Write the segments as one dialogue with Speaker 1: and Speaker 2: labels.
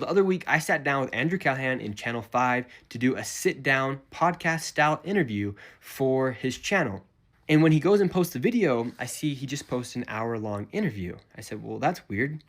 Speaker 1: the other week, I sat down with Andrew Callahan in Channel 5 to do a sit-down podcast-style interview for his channel. And when he goes and posts the video, I see he just posted an hour-long interview. I said, well, that's weird,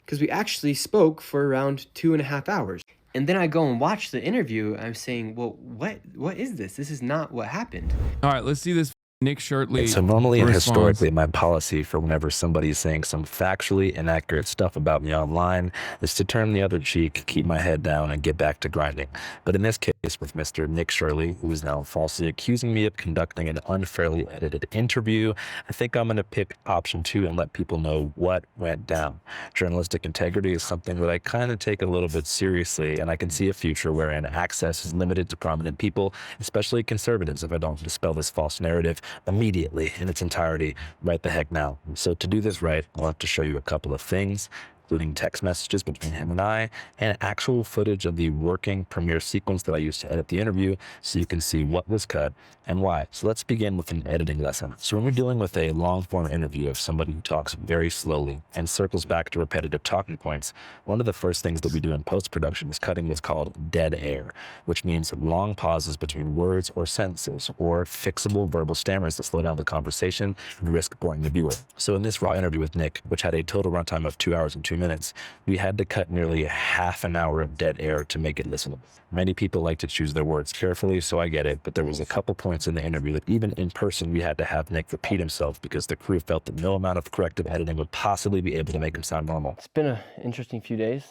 Speaker 1: because we actually spoke for around 2.5 hours. And then I go and watch the interview, I'm saying, well, what is this? This is not what happened.
Speaker 2: All right, let's see this Nick Shirley.
Speaker 3: So normally and
Speaker 2: response.
Speaker 3: historically, my policy for whenever somebody's saying some factually inaccurate stuff about me online is to turn the other cheek, keep my head down, and get back to grinding. But in this case, with Mr. Nick Shirley, who is now falsely accusing me of conducting an unfairly edited interview, I think I'm going to pick option 2 and let people know what went down. Journalistic integrity is something that I kind of take a little bit seriously, and I can see a future wherein access is limited to prominent people, especially conservatives, if I don't dispel this false narrative immediately in its entirety right the heck now. So to do this right, I'll have to show you a couple of things, including text messages between him and I, and actual footage of the working Premiere sequence that I used to edit the interview, so you can see what was cut and why. So let's begin with an editing lesson. So when we're dealing with a long-form interview of somebody who talks very slowly and circles back to repetitive talking points, one of the first things that we do in post-production is cutting what's called dead air, which means long pauses between words or sentences, or fixable verbal stammers that slow down the conversation and risk boring the viewer. So in this raw interview with Nick, which had a total runtime of 2 hours and 2 minutes, we had to cut nearly half an hour of dead air to make it listenable. Many people like to choose their words carefully, so I get it, but there was a couple points in the interview that even in person we had to have Nick repeat himself because the crew felt that no amount of corrective editing would possibly be able to make him sound normal.
Speaker 1: It's been an interesting few days,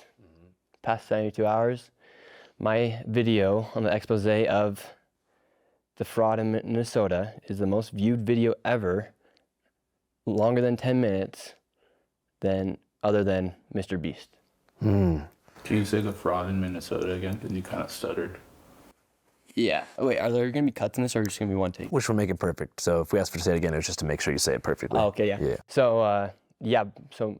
Speaker 1: past 72 hours. My video on the expose of the fraud in Minnesota is the most viewed video ever, longer than 10 minutes, other than Mr. Beast.
Speaker 4: Can you say the fraud in Minnesota again? Because you kind of stuttered.
Speaker 1: Yeah. Oh, wait, are there going to be cuts in this, or just going to be one take?
Speaker 3: Which will make it perfect. So if we ask for to say it again, it's just to make sure you say it perfectly.
Speaker 1: Oh, okay, yeah. So, so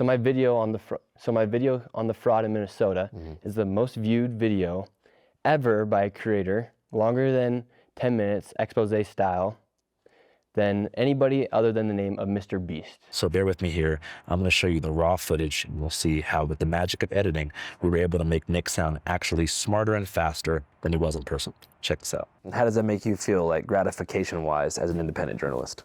Speaker 1: my video on the fraud in Minnesota is the most viewed video ever by a creator, longer than 10 minutes, expose style, than anybody other than the name of Mr. Beast.
Speaker 3: So bear with me here. I'm going to show you the raw footage, and we'll see how with the magic of editing, we were able to make Nick sound actually smarter and faster than he was in person. Check this out. How does that make you feel, like gratification-wise, as an independent journalist?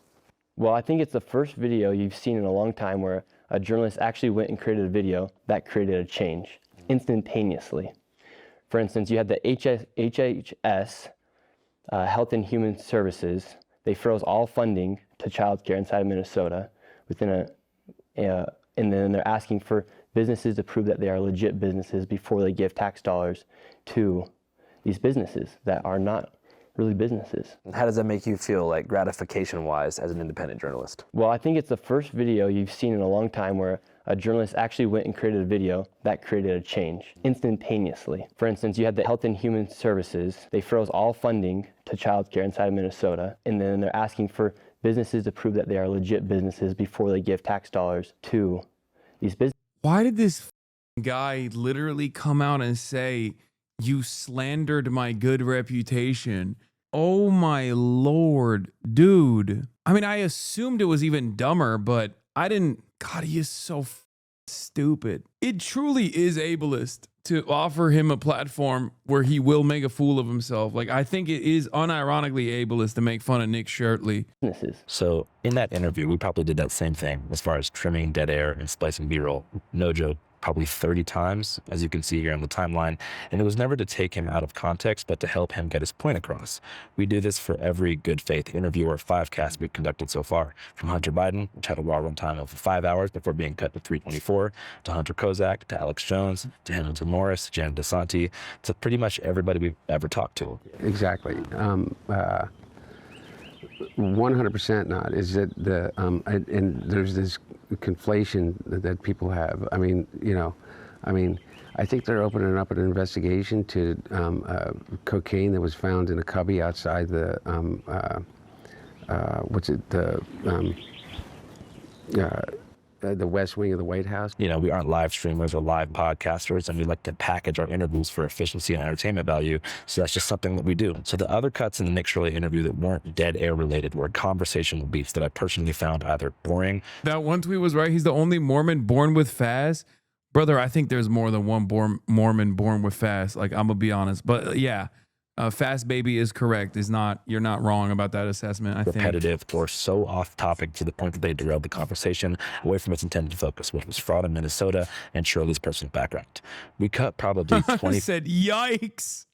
Speaker 1: Well, I think it's the first video you've seen in a long time where a journalist actually went and created a video that created a change instantaneously. For instance, you had the HHS, Health and Human Services. They froze all funding to childcare inside of Minnesota and then they're asking for businesses to prove that they are legit businesses before they give tax dollars to these businesses that are not really businesses.
Speaker 3: How does that make you feel, like gratification-wise, as an independent journalist?
Speaker 1: Well, I think it's the first video you've seen in a long time where a journalist actually went and created a video that created a change instantaneously. For instance, you had the Health and Human Services. They froze all funding to childcare inside of Minnesota, and then they're asking for businesses to prove that they are legit businesses before they give tax dollars to these businesses.
Speaker 2: Why did this guy literally come out and say, "You slandered my good reputation"? Oh my Lord, dude. I mean, I assumed it was even dumber, but I didn't. God, he is so stupid. It truly is ableist to offer him a platform where he will make a fool of himself. Like, I think it is unironically ableist to make fun of Nick Shirley.
Speaker 3: So in that interview, we probably did that same thing as far as trimming dead air and splicing B-roll. No joke. Probably 30 times, as you can see here on the timeline. And it was never to take him out of context, but to help him get his point across. We do this for every good faith interview or 5-cast we've conducted so far. From Hunter Biden, which had a raw runtime of 5 hours before being cut to 324, to Hunter Kozak, to Alex Jones, to Hamilton Morris, Jan DeSanti, to pretty much everybody we've ever talked to.
Speaker 5: Exactly. 100% not. Is that and there's this conflation that people have. I mean, I think they're opening up an investigation to cocaine that was found in a cubby outside the West Wing of the White House.
Speaker 3: We aren't live streamers or live podcasters, and we like to package our interviews for efficiency and entertainment value. So that's just something that we do. So the other cuts in the Nick Shirley interview that weren't dead air related were conversational beats that I personally found either boring.
Speaker 2: That one tweet was right. He's the only Mormon born with Faz. Brother, I think there's more than one Mormon born with fast. Like, I'm gonna be honest, but yeah, fast baby is correct. You're not wrong about that assessment. I think
Speaker 3: repetitive or so off topic to the point that they derailed the conversation away from its intended focus, which was fraud in Minnesota and Shirley's personal background. We cut probably 20.
Speaker 2: said, "Yikes!"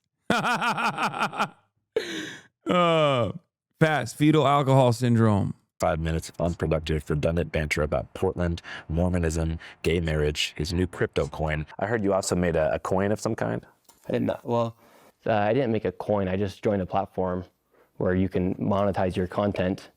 Speaker 2: Fast fetal alcohol syndrome.
Speaker 3: 5 minutes of unproductive, redundant banter about Portland, Mormonism, gay marriage, his new crypto coin.
Speaker 6: I heard you also made a coin of some kind.
Speaker 1: I did not. Well, I didn't make a coin. I just joined a platform where you can monetize your content,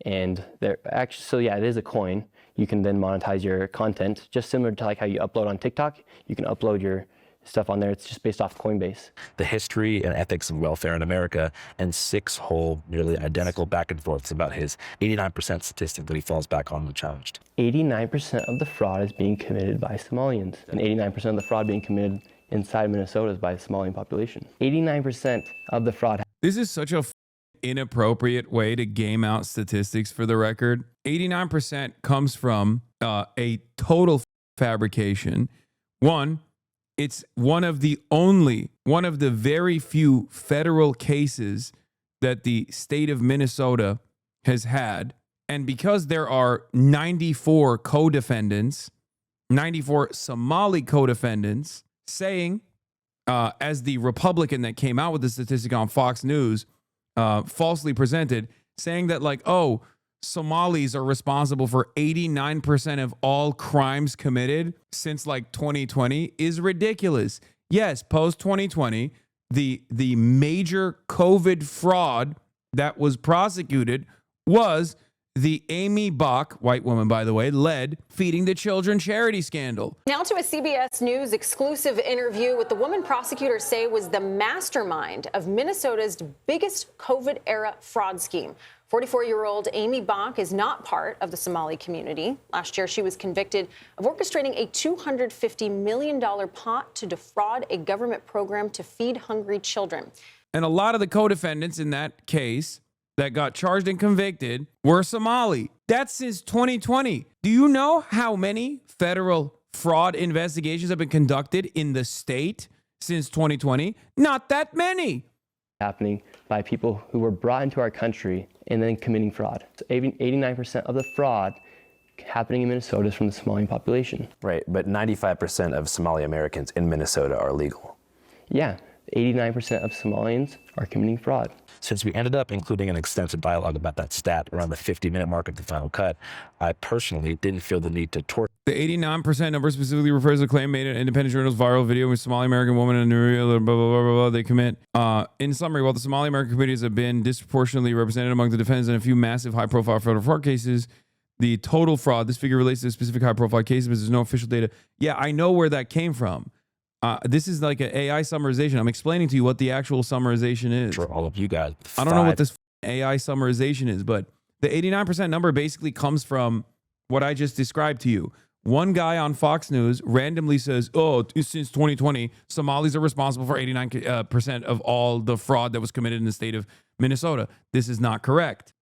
Speaker 1: and there actually, so yeah, it is a coin. You can then monetize your content, just similar to like how you upload on TikTok. You can upload your stuff on there. It's just based off Coinbase.
Speaker 3: The history and ethics of welfare in America, and 6 whole, nearly identical back and forths about his 89% statistic that he falls back on unchallenged.
Speaker 1: 89% of the fraud is being committed by Somalians, and 89% of the fraud being committed inside Minnesota is by the Somalian population. 89% of the fraud.
Speaker 2: This is such a inappropriate way to game out statistics. For the record, 89% comes from a total fabrication. It's one of the very few federal cases that the state of Minnesota has had. And because there are 94 co-defendants, 94 Somali co-defendants saying, as the Republican that came out with the statistic on Fox News falsely presented, saying that like, oh, Somalis are responsible for 89% of all crimes committed since like 2020 is ridiculous. Yes, post 2020, the major COVID fraud that was prosecuted was the Amy Bach, white woman by the way, led Feeding the Children charity scandal.
Speaker 7: Now to a CBS News exclusive interview with the woman prosecutors say was the mastermind of Minnesota's biggest COVID-era fraud scheme. 44-year-old Amy Bach is not part of the Somali community. Last year, she was convicted of orchestrating a $250 million pot to defraud a government program to feed hungry children.
Speaker 2: And a lot of the co-defendants in that case that got charged and convicted were Somali. That's since 2020. Do you know how many federal fraud investigations have been conducted in the state since 2020? Not that many.
Speaker 1: Happening by people who were brought into our country and then committing fraud. So 89% of the fraud happening in Minnesota is from the Somalian population.
Speaker 6: Right, but 95% of Somali Americans in Minnesota are legal.
Speaker 1: Yeah, 89% of Somalians are committing fraud.
Speaker 3: Since we ended up including an extensive dialogue about that stat around the 50-minute mark of the final cut, I personally didn't feel the need to torture.
Speaker 2: The 89% number specifically refers to a claim made in an independent journal's viral video with Somali American woman and blah, blah, blah, blah, blah, they commit. In summary, while the Somali American communities have been disproportionately represented among the defendants in a few massive high-profile federal fraud cases, the total fraud, this figure relates to specific high-profile cases, but there's no official data. Yeah, I know where that came from. This is like an AI summarization. I'm explaining to you what the actual summarization is.
Speaker 3: For all of you guys.
Speaker 2: I don't know what this AI summarization is, but the 89% number basically comes from what I just described to you. One guy on Fox News randomly says, oh, since 2020, Somalis are responsible for 89% of all the fraud that was committed in the state of Minnesota. This is not correct.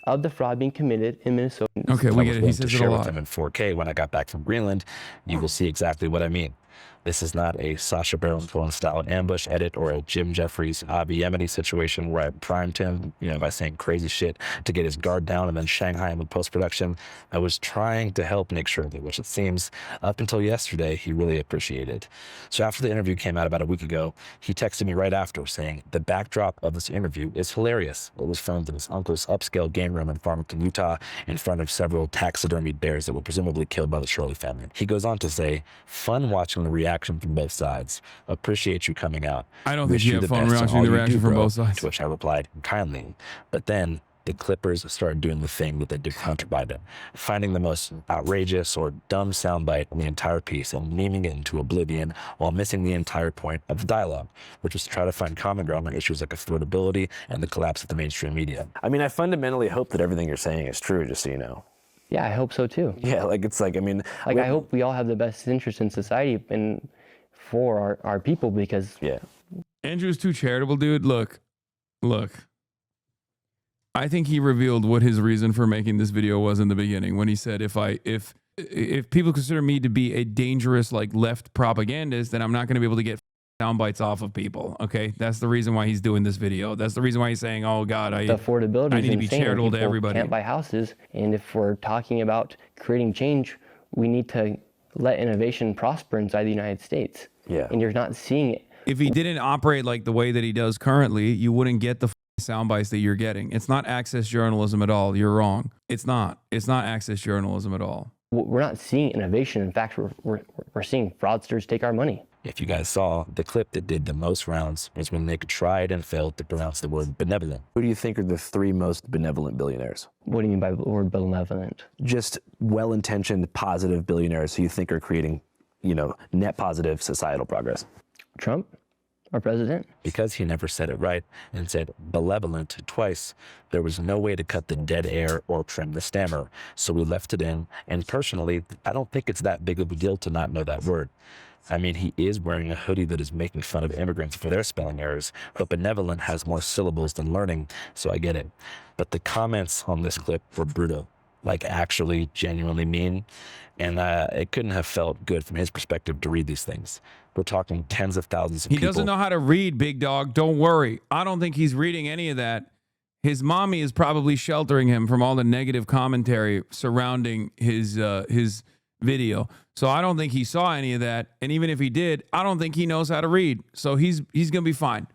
Speaker 1: Of the fraud being committed in Minnesota.
Speaker 2: Okay, we get it. He says it a
Speaker 3: share with
Speaker 2: lot.
Speaker 3: them in 4K when I got back from Greenland. You will see exactly what I mean. This is not a Sacha Baron Cohen style ambush edit or a Jim Jeffries Avi Yemeni situation where I primed him, by saying crazy shit to get his guard down and then Shanghai him with post-production. I was trying to help Nick Shirley, which it seems up until yesterday he really appreciated. So after the interview came out about a week ago, he texted me right after saying the backdrop of this interview is hilarious. It was filmed in his uncle's upscale game room in Farmington, Utah, in front of several taxidermied bears that were presumably killed by the Shirley family. He goes on to say, fun watching the reaction from both sides. Appreciate you coming out.
Speaker 2: I don't think
Speaker 3: Wish
Speaker 2: you have
Speaker 3: the
Speaker 2: fun
Speaker 3: best in
Speaker 2: watching
Speaker 3: all
Speaker 2: the
Speaker 3: you
Speaker 2: reaction
Speaker 3: do,
Speaker 2: from
Speaker 3: bro.
Speaker 2: both sides.
Speaker 3: To which I replied kindly. But then the Clippers started doing the thing that they do with Hunter Biden, finding the most outrageous or dumb soundbite in the entire piece and memeing it into oblivion while missing the entire point of the dialogue, which was to try to find common ground on issues like affordability and the collapse of the mainstream media.
Speaker 6: I mean, I fundamentally hope that everything you're saying is true, just so you know.
Speaker 1: Yeah, I hope so too.
Speaker 6: Yeah,
Speaker 1: I hope we all have the best interest in society and for our people, because
Speaker 2: Andrew's too charitable, dude. Look. I think he revealed what his reason for making this video was in the beginning when he said, if if people consider me to be a dangerous like left propagandist, then I'm not going to be able to get sound bites off of people. Okay, that's the reason why he's doing this video. That's the reason why he's saying, "Oh God,
Speaker 1: The affordability
Speaker 2: I
Speaker 1: is
Speaker 2: need to be
Speaker 1: insane.
Speaker 2: charitable to
Speaker 1: People
Speaker 2: everybody."
Speaker 1: can't buy houses, and if we're talking about creating change, we need to let innovation prosper inside the United States.
Speaker 6: Yeah.
Speaker 1: And you're not seeing it.
Speaker 2: If he didn't operate like the way that he does currently, you wouldn't get the sound bites that you're getting. It's not access journalism at all. You're wrong. It's not. It's not access journalism at all.
Speaker 1: We're not seeing innovation. In fact, we're seeing fraudsters take our money.
Speaker 3: If you guys saw, the clip that did the most rounds was when Nick tried and failed to pronounce the word benevolent.
Speaker 6: Who do you think are the 3 most benevolent billionaires?
Speaker 1: What do you mean by the word benevolent?
Speaker 6: Just well-intentioned, positive billionaires who you think are creating, net positive societal progress.
Speaker 1: Trump, our president?
Speaker 3: Because he never said it right and said benevolent twice, there was no way to cut the dead air or trim the stammer. So we left it in, and personally, I don't think it's that big of a deal to not know that word. I mean, he is wearing a hoodie that is making fun of immigrants for their spelling errors, but benevolent has more syllables than learning, so I get it. But the comments on this clip were brutal, like actually genuinely mean, and it couldn't have felt good from his perspective to read these things. We're talking tens of thousands of people.
Speaker 2: He doesn't know how to read, big dog. Don't worry. I don't think he's reading any of that. His mommy is probably sheltering him from all the negative commentary surrounding his video. So I don't think he saw any of that. And even if he did, I don't think he knows how to read. So he's going to be fine.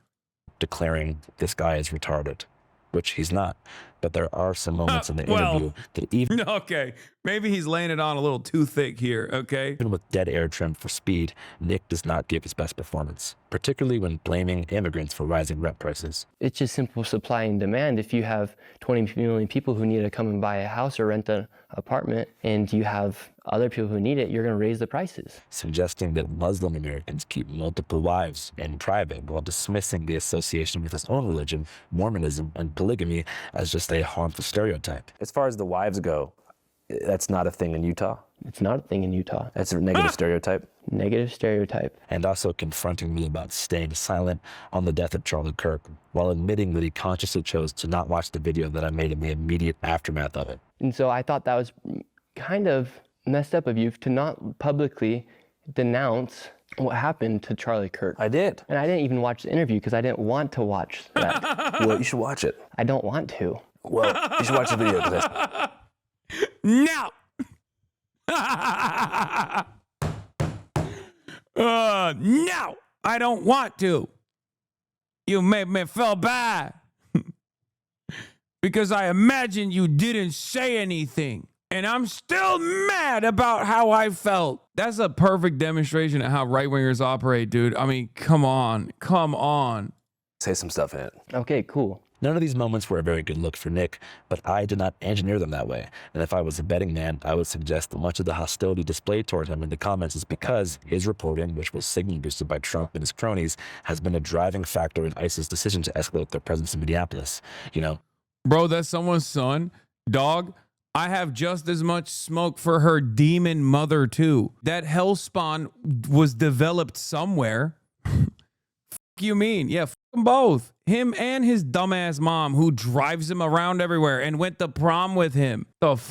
Speaker 3: Declaring this guy is retarded, which he's not. But there are some moments in the interview that
Speaker 2: Okay, maybe he's laying it on a little too thick here, okay?
Speaker 3: even with dead air trimmed for speed, Nick does not give his best performance, particularly when blaming immigrants for rising rent prices.
Speaker 1: It's just simple supply and demand. If you have 20 million people who need to come and buy a house or rent an apartment, and you have other people who need it, you're going to raise the prices.
Speaker 3: Suggesting that Muslim Americans keep multiple wives in private while dismissing the association with his own religion, Mormonism, and polygamy as just a harmful stereotype.
Speaker 6: As far as the wives go, that's not a thing in Utah.
Speaker 1: It's not a thing in Utah.
Speaker 6: That's a negative stereotype.
Speaker 1: Negative stereotype.
Speaker 3: And also confronting me about staying silent on the death of Charlie Kirk, while admitting that he consciously chose to not watch the video that I made in the immediate aftermath of it.
Speaker 1: And so I thought that was kind of messed up of you to not publicly denounce what happened to Charlie Kirk.
Speaker 6: I did.
Speaker 1: And I didn't even watch the interview because I didn't want to watch that.
Speaker 6: Well, you should watch it.
Speaker 1: I don't want to.
Speaker 6: Well, you should watch the video.
Speaker 2: No! No! I don't want to. You made me feel bad. Because I imagine you didn't say anything. And I'm still mad about how I felt. That's a perfect demonstration of how right-wingers operate, dude. I mean, come on. Come on.
Speaker 6: Say some stuff in it.
Speaker 1: Okay, cool.
Speaker 3: None of these moments were a very good look for Nick, but I did not engineer them that way. And if I was a betting man, I would suggest that much of the hostility displayed toward him in the comments is because his reporting, which was signal boosted by Trump and his cronies, has been a driving factor in ICE's decision to escalate their presence in Minneapolis.
Speaker 2: Bro, that's someone's son. Dog, I have just as much smoke for her demon mother, too. That hellspawn was developed somewhere. You mean? Yeah, f them both. Him and his dumbass mom who drives him around everywhere and went to prom with him. The f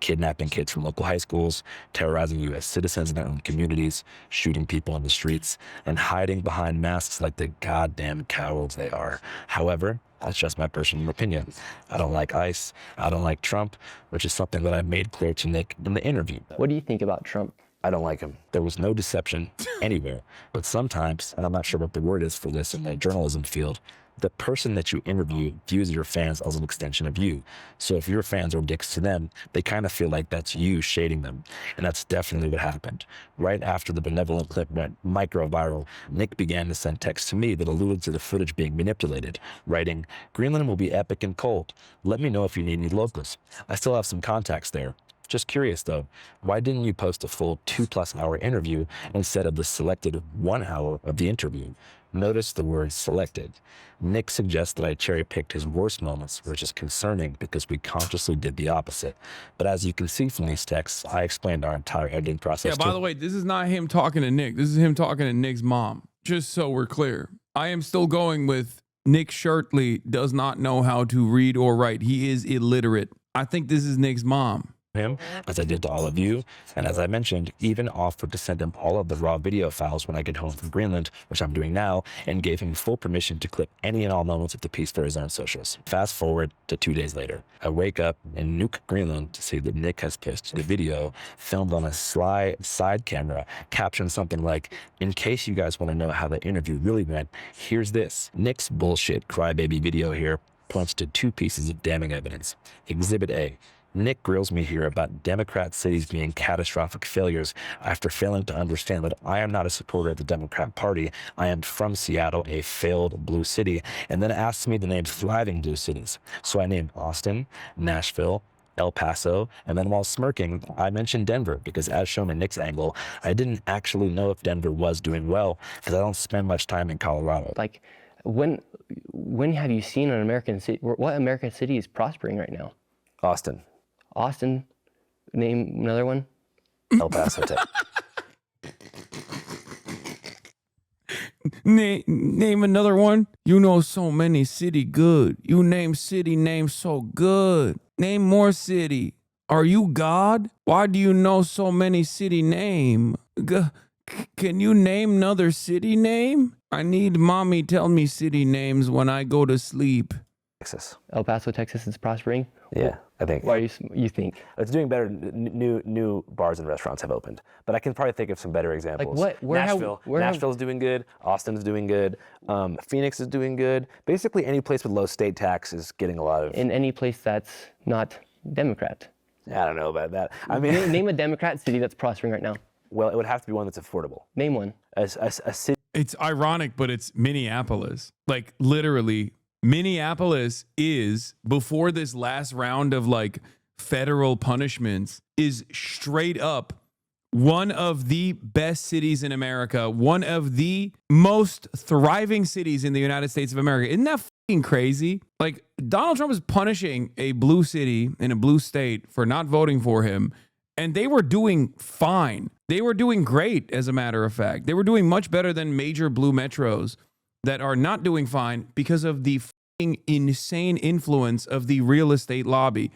Speaker 3: Kidnapping kids from local high schools, terrorizing U.S. citizens in their own communities, shooting people on the streets, and hiding behind masks like the goddamn cowards they are. However, that's just my personal opinion. I don't like ICE. I don't like Trump, which is something that I made clear to Nick in the interview.
Speaker 1: What do you think about Trump?
Speaker 6: I don't like him.
Speaker 3: There was no deception anywhere. But sometimes, and I'm not sure what the word is for this in the journalism field, the person that you interview views your fans as an extension of you. So if your fans are dicks to them, they kind of feel like that's you shading them. And that's definitely what happened. Right after the benevolent clip went micro-viral, Nick began to send texts to me that alluded to the footage being manipulated, writing, "Greenland will be epic and cold. Let me know if you need any locals. I still have some contacts there. Just curious though, why didn't you post a full 2+ hour interview instead of the selected 1 hour of the interview?" Notice the word selected. Nick suggests that I cherry-picked his worst moments, which is concerning because we consciously did the opposite. But as you can see from these texts, I explained our entire editing process.
Speaker 2: Yeah, by the way, this is not him talking to Nick. This is him talking to Nick's mom. Just so we're clear. I am still going with Nick Shirley does not know how to read or write. He is illiterate. I think this is Nick's mom.
Speaker 3: him, as I did to all of you, and as I mentioned, even offered to send him all of the raw video files when I get home from Greenland, which I'm doing now, and gave him full permission to clip any and all moments of the piece for his own socials. Fast forward to 2 days later. I wake up in Nuuk, Greenland to see that Nick has posted a video filmed on a side camera, captioned something like, "In case you guys want to know how the interview really went, here's this." Nick's bullshit crybaby video here points to 2 pieces of damning evidence. Exhibit A. Nick grills me here about Democrat cities being catastrophic failures after failing to understand that I am not a supporter of the Democrat Party. I am from Seattle, a failed blue city, and then asks me to name thriving blue cities. So I named Austin, Nashville, El Paso, and then while smirking, I mentioned Denver because, as shown in Nick's angle, I didn't actually know if Denver was doing well because I don't spend much time in Colorado.
Speaker 1: Like, when have you seen an American city? What American city is prospering right now?
Speaker 6: Austin.
Speaker 1: Austin. Name another one.
Speaker 6: El Paso.
Speaker 2: Name another one. You know so many city good. You name city names so good. Name more city. Are you God? Why do you know so many city name? Can you name another city name? I need mommy tell me city names when I go to sleep.
Speaker 6: Texas.
Speaker 1: El Paso, Texas is prospering.
Speaker 6: Yeah, I think.
Speaker 1: Why you think?
Speaker 6: It's doing better. New bars and restaurants have opened, but I can probably think of some better examples.
Speaker 1: Like what?
Speaker 6: Nashville's doing good. Austin's doing good. Phoenix is doing good. Basically, any place with low state tax is getting a lot of.
Speaker 1: In any place that's not Democrat.
Speaker 6: I don't know about that. I mean,
Speaker 1: name a Democrat city that's prospering right now.
Speaker 6: Well, it would have to be one that's affordable.
Speaker 1: Name one.
Speaker 6: A city.
Speaker 2: It's ironic, but it's Minneapolis. Like, literally, Minneapolis is, before this last round of like federal punishments, is straight up one of the best cities in America, one of the most thriving cities in the United States of America. Isn't that fucking crazy? Like, Donald Trump is punishing a blue city in a blue state for not voting for him, and they were doing fine. They were doing great, as a matter of fact. They were doing much better than major blue metros that are not doing fine because of the fucking insane influence of the real estate lobby,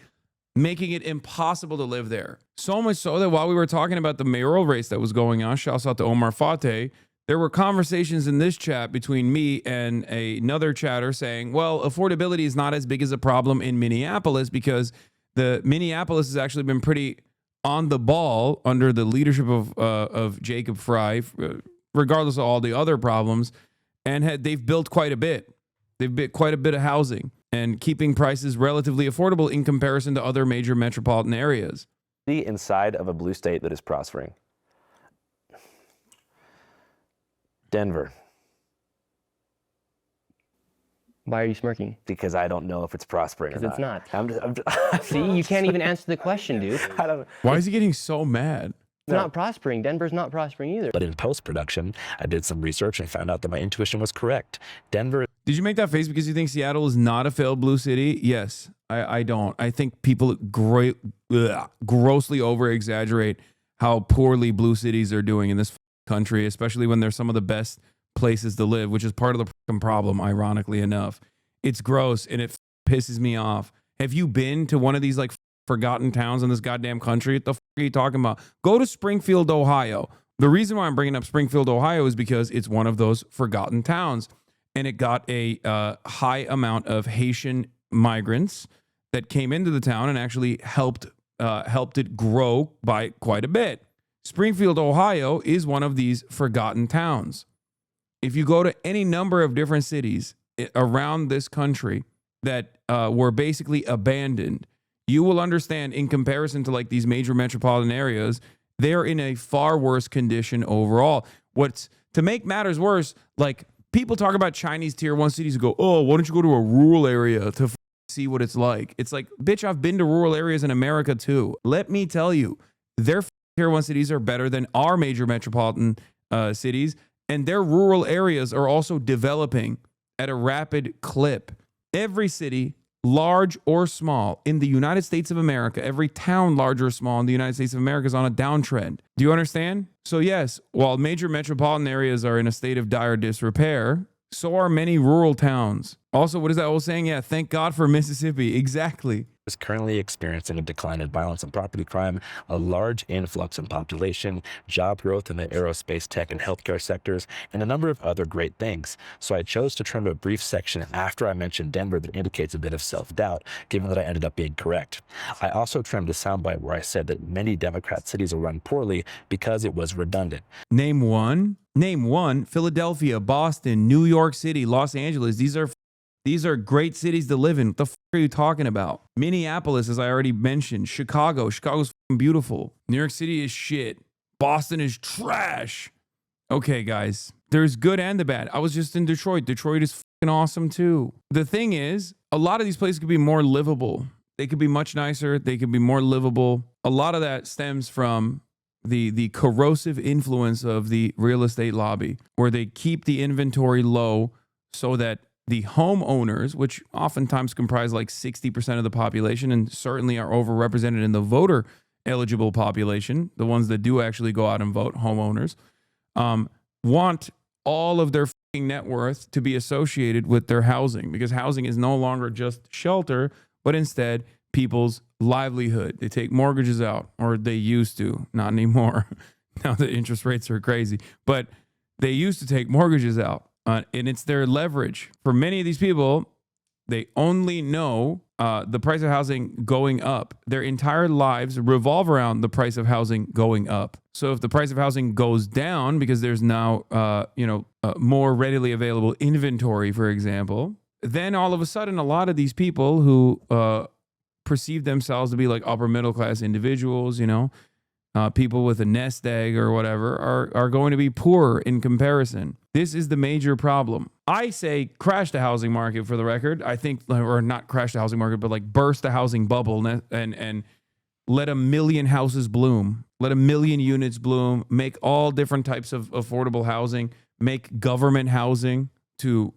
Speaker 2: making it impossible to live there. So much so that while we were talking about the mayoral race that was going on, shouts out to Omar Fateh, there were conversations in this chat between me and another chatter saying, well, affordability is not as big as a problem in Minneapolis because the Minneapolis has actually been pretty on the ball under the leadership of Jacob Fry, regardless of all the other problems, and they've built quite a bit. They've built quite a bit of housing and keeping prices relatively affordable in comparison to other major metropolitan areas.
Speaker 6: Inside of a blue state that is prospering. Denver.
Speaker 1: Why are you smirking?
Speaker 6: Because I don't know if it's prospering or
Speaker 1: Because it's not.
Speaker 6: I'm
Speaker 1: See, you can't even answer the question, dude. It's
Speaker 6: I don't.
Speaker 2: Why is he getting so mad?
Speaker 1: not prospering. Denver's not prospering either.
Speaker 3: But in post-production, I did some research and found out that my intuition was correct. Denver.
Speaker 2: Did you make that face because you think Seattle is not a failed blue city? Yes, I don't. I think people grossly over-exaggerate how poorly blue cities are doing in this country, especially when they're some of the best places to live, which is part of the problem, ironically enough. It's gross and it pisses me off. Have you been to one of these like forgotten towns in this goddamn country? What the are you talking about? Go to Springfield, Ohio. The reason why I'm bringing up Springfield, Ohio is because it's one of those forgotten towns, and it got a high amount of Haitian migrants that came into the town and actually helped it grow by quite a bit. Springfield, Ohio is one of these forgotten towns. If you go to any number of different cities around this country that were basically abandoned, you will understand in comparison to like these major metropolitan areas, they're in a far worse condition overall. What's to make matters worse, like people talk about Chinese tier 1 cities and go, oh, why don't you go to a rural area to see what it's like? It's like, bitch, I've been to rural areas in America too. Let me tell you, their tier 1 cities are better than our major metropolitan cities, and their rural areas are also developing at a rapid clip. Every city, large or small, in the United States of America, every town, large or small, in the United States of America is on a downtrend. Do you understand? So yes, while major metropolitan areas are in a state of dire disrepair, so are many rural towns. Also, what is that old saying? Yeah, thank God for Mississippi. Exactly.
Speaker 3: is currently experiencing a decline in violence and property crime, a large influx in population, job growth in the aerospace, tech, and healthcare sectors, and a number of other great things. So I chose to trim a brief section after I mentioned Denver that indicates a bit of self-doubt, given that I ended up being correct. I also trimmed a soundbite where I said that many Democrat cities will run poorly because it was redundant.
Speaker 2: Name one. Name one. Philadelphia, Boston, New York City, Los Angeles. These are great cities to live in. What the f are you talking about? Minneapolis, as I already mentioned. Chicago. Chicago's beautiful. New York City is shit. Boston is trash. Okay, guys. There's good and the bad. I was just in Detroit. Detroit is fucking awesome too. The thing is, a lot of these places could be more livable. They could be much nicer. They could be more livable. A lot of that stems from the corrosive influence of the real estate lobby, where they keep the inventory low so that the homeowners, which oftentimes comprise like 60% of the population and certainly are overrepresented in the voter eligible population, the ones that do actually go out and vote, homeowners, want all of their fucking net worth to be associated with their housing, because housing is no longer just shelter, but instead people's livelihood. They take mortgages out, or they used to, not anymore. Now the interest rates are crazy, but they used to take mortgages out. And it's their leverage. For many of these people, they only know the price of housing going up. Their entire lives revolve around the price of housing going up. So if the price of housing goes down because there's now, more readily available inventory, for example, then all of a sudden, a lot of these people who perceive themselves to be like upper middle class individuals, people with a nest egg or whatever, are going to be poorer in comparison. This is the major problem. I say crash the housing market, for the record. I think, or not crash the housing market, but like burst the housing bubble and let 1 million houses bloom. Let 1 million units bloom. Make all different types of affordable housing. Make government housing to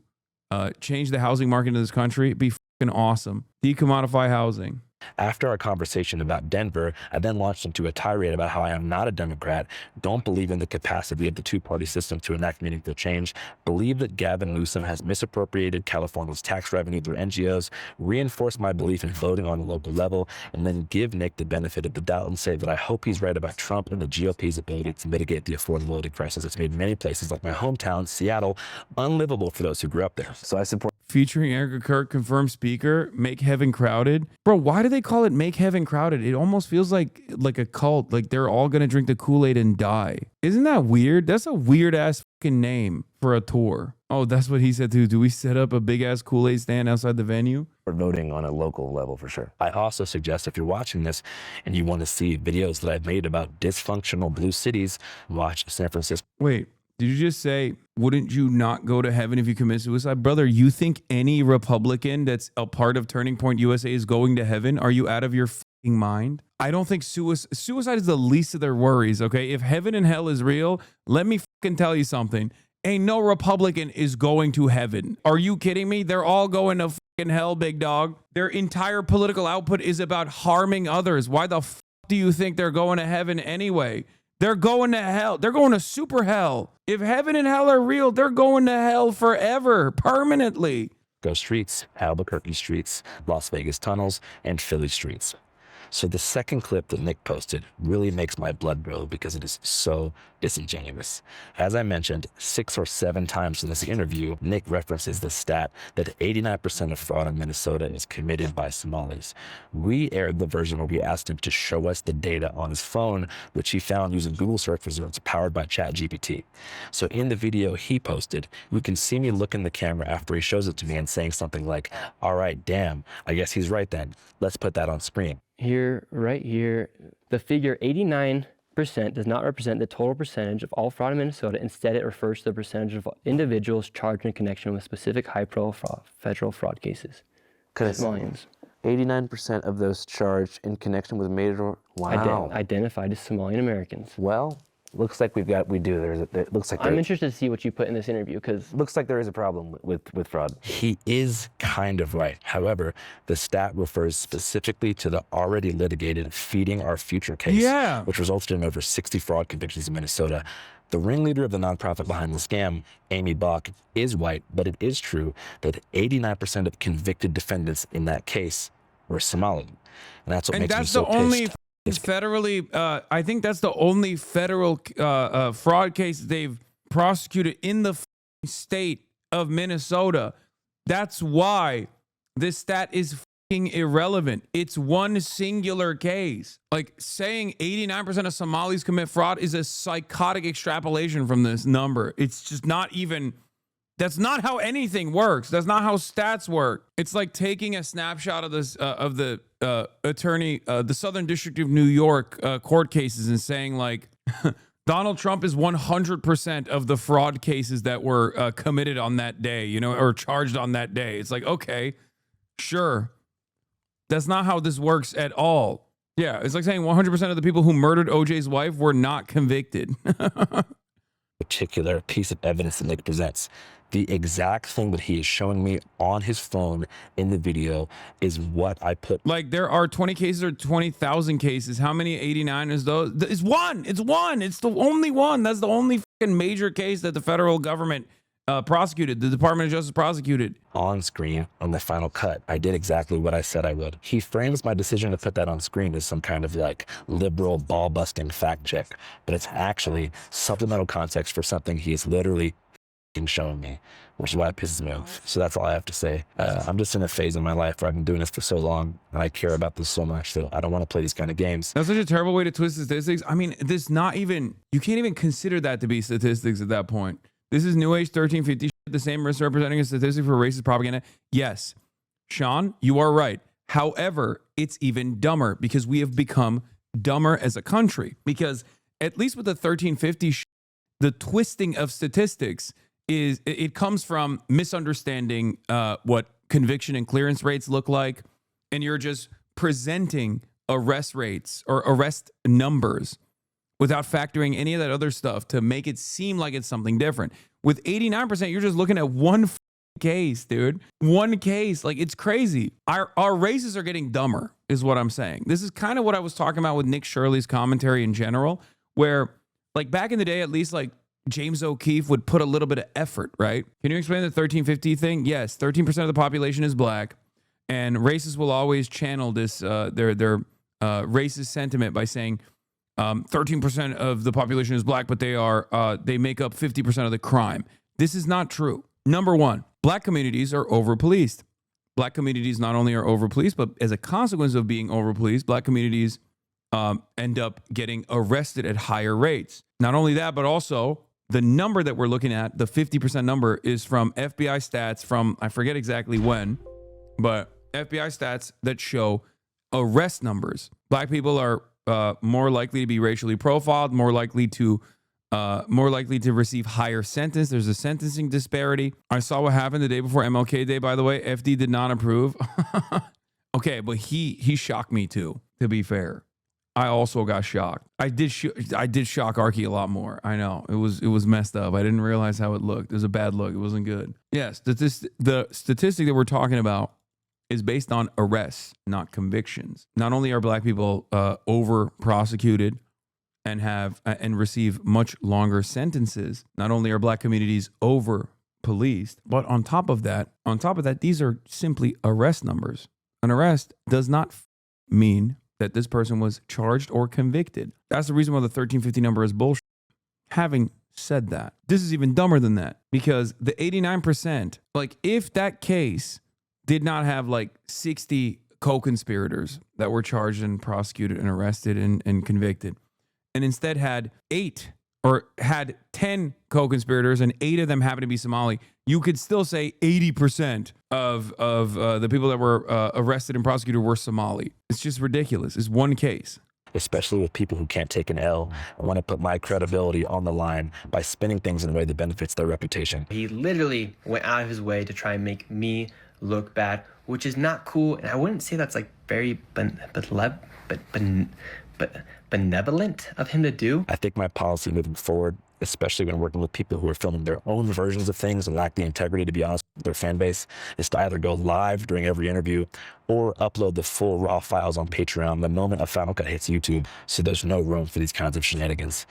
Speaker 2: change the housing market in this country. Be fucking awesome. Decommodify housing.
Speaker 3: After our conversation about Denver, I then launched into a tirade about how I am not a Democrat, don't believe in the capacity of the two-party system to enact meaningful change, believe that Gavin Newsom has misappropriated California's tax revenue through NGOs, reinforce my belief in voting on the local level, and then give Nick the benefit of the doubt and say that I hope he's right about Trump and the GOP's ability to mitigate the affordability crisis that's made many places like my hometown, Seattle, unlivable for those who grew up there.
Speaker 6: So I support.
Speaker 2: Featuring Erica Kirk, confirmed speaker, Make Heaven Crowded. Bro, why do they call it Make Heaven Crowded? It almost feels like a cult, like they're all going to drink the Kool-Aid and die. Isn't that weird? That's a weird-ass fucking name for a tour. Oh, that's what he said too. Do we set up a big-ass Kool-Aid stand outside the venue?
Speaker 6: For voting on a local level, for sure.
Speaker 3: I also suggest if you're watching this and you want to see videos that I've made about dysfunctional blue cities, watch San Francisco.
Speaker 2: Wait. Did you just say, wouldn't you not go to heaven if you commit suicide? Brother, you think any Republican that's a part of Turning Point USA is going to heaven? Are you out of your fucking mind? I don't think suicide is the least of their worries, okay? If heaven and hell is real, let me fucking tell you something. Ain't no Republican is going to heaven. Are you kidding me? They're all going to fucking hell, big dog. Their entire political output is about harming others. Why the fuck do you think they're going to heaven anyway? They're going to hell. They're going to super hell. If heaven and hell are real, they're going to hell forever, permanently.
Speaker 3: Streets, Albuquerque streets, Las Vegas tunnels, and Philly streets. So the second clip that Nick posted really makes my blood boil because it is so disingenuous. As I mentioned, 6 or 7 times in this interview, Nick references the stat that 89% of fraud in Minnesota is committed by Somalis. We aired the version where we asked him to show us the data on his phone, which he found using Google search results powered by ChatGPT. So in the video he posted, you can see me look in the camera after he shows it to me and saying something like, all right, damn, I guess he's right then. Let's put that on screen.
Speaker 1: Here, right here, the figure 89% does not represent the total percentage of all fraud in Minnesota. Instead, it refers to the percentage of individuals charged in connection with specific high-profile federal fraud cases. Somalians.
Speaker 6: 89% of those charged in connection with major. Wow.
Speaker 1: Identified as Somalian Americans.
Speaker 6: Well, looks like it looks like
Speaker 1: I'm interested to see what you put in this interview, because
Speaker 6: looks like there is a problem with fraud.
Speaker 3: He is kind of right. However, the stat refers specifically to the already litigated Feeding Our Future case, which resulted in over 60 fraud convictions in Minnesota. The ringleader of the nonprofit behind the scam, Amy Bach, is white, but it is true that 89% of convicted defendants in that case were Somali. And that's what
Speaker 2: And
Speaker 3: makes me
Speaker 2: that's
Speaker 3: so
Speaker 2: the only
Speaker 3: pissed.
Speaker 2: federally, I think that's the only federal fraud case they've prosecuted in the state of Minnesota. That's why this stat is irrelevant. It's one singular case. Like saying 89% of Somalis commit fraud is a psychotic extrapolation from this number. It's just not even, that's not how anything works. That's not how stats work. It's like taking a snapshot of this of the attorney, the Southern District of New York court cases and saying like Donald Trump is 100% of the fraud cases that were committed on that day, you know, or charged on that day. It's like, okay, sure. That's not how this works at all. Yeah, it's like saying 100% of the people who murdered OJ's wife were not convicted.
Speaker 3: Particular piece of evidence that Nick presents. The exact thing that he is showing me on his phone in the video is what I put.
Speaker 2: Like there are 20 cases or 20,000 cases. How many 89 is those? It's one. It's one. It's the only one. That's the only fucking major case that the federal government prosecuted, the Department of Justice prosecuted.
Speaker 3: On screen on the final cut, I did exactly what I said I would. He frames my decision to put that on screen as some kind of like liberal ball busting fact check, but it's actually supplemental context for something he is literally showing me, which is why it pisses me off. So that's all I have to say. I'm just in a phase in my life where I've been doing this for so long and I care about this so much, so I don't want to play these kind of games.
Speaker 2: That's such a terrible way to twist statistics. I mean, this not even, you can't even consider that to be statistics at that point. This is New Age 1350 shit, the same misrepresenting a statistic for racist propaganda. Yes, Sean, you are right. However, it's even dumber because we have become dumber as a country. Because at least with the 1350 shit, the twisting of statistics is, it comes from misunderstanding what conviction and clearance rates look like. And you're just presenting arrest rates or arrest numbers without factoring any of that other stuff to make it seem like it's something different. With 89%, you're just looking at one case, dude. One case. Like, it's crazy. Our races are getting dumber, is what I'm saying. This is kind of what I was talking about with Nick Shirley's commentary in general, where, like, back in the day, at least, like, James O'Keefe would put a little bit of effort, right? Can you explain the 1350 thing? Yes, 13% of the population is black, and racists will always channel this, their racist sentiment by saying, 13% of the population is black, but they make up 50% of the crime. This is not true. Number one, black communities are over-policed. Black communities not only are over-policed, but as a consequence of being over-policed, black communities end up getting arrested at higher rates. Not only that, but also the number that we're looking at, the 50% number, is from FBI stats from, I forget exactly when, but FBI stats that show arrest numbers. Black people are more likely to be racially profiled, more likely to receive higher sentence. There's a sentencing disparity. I saw what happened the day before MLK Day, by the way. FD did not approve. Okay, but he shocked me too, to be fair. I also got shocked. I did shock Arky a lot more. I know. It was messed up. I didn't realize how it looked. It was a bad look. It wasn't good. Yes, the statistic that we're talking about is based on arrests, not convictions. Not only are black people over prosecuted and receive much longer sentences, not only are black communities over policed, but on top of that, these are simply arrest numbers. An arrest does not mean that this person was charged or convicted. That's the reason why the 1350 number is bullshit. Having said that, this is even dumber than that, because the 89%, like, if that case did not have like 60 co-conspirators that were charged and prosecuted and arrested and convicted, and instead had 10 co-conspirators and 8 of them happen to be Somali, you could still say 80% of the people that were arrested and prosecuted were Somali. It's just ridiculous. It's one case.
Speaker 3: Especially with people who can't take an L and want to put my credibility on the line by spinning things in a way that benefits their reputation.
Speaker 1: He literally went out of his way to try and make me look bad, which is not cool. And I wouldn't say that's like very benevolent of him to do.
Speaker 3: I think my policy moving forward, especially when working with people who are filming their own versions of things and lack the integrity to be honest with their fan base, is to either go live during every interview or upload the full raw files on Patreon the moment a final cut hits YouTube, so there's no room for these kinds of shenanigans.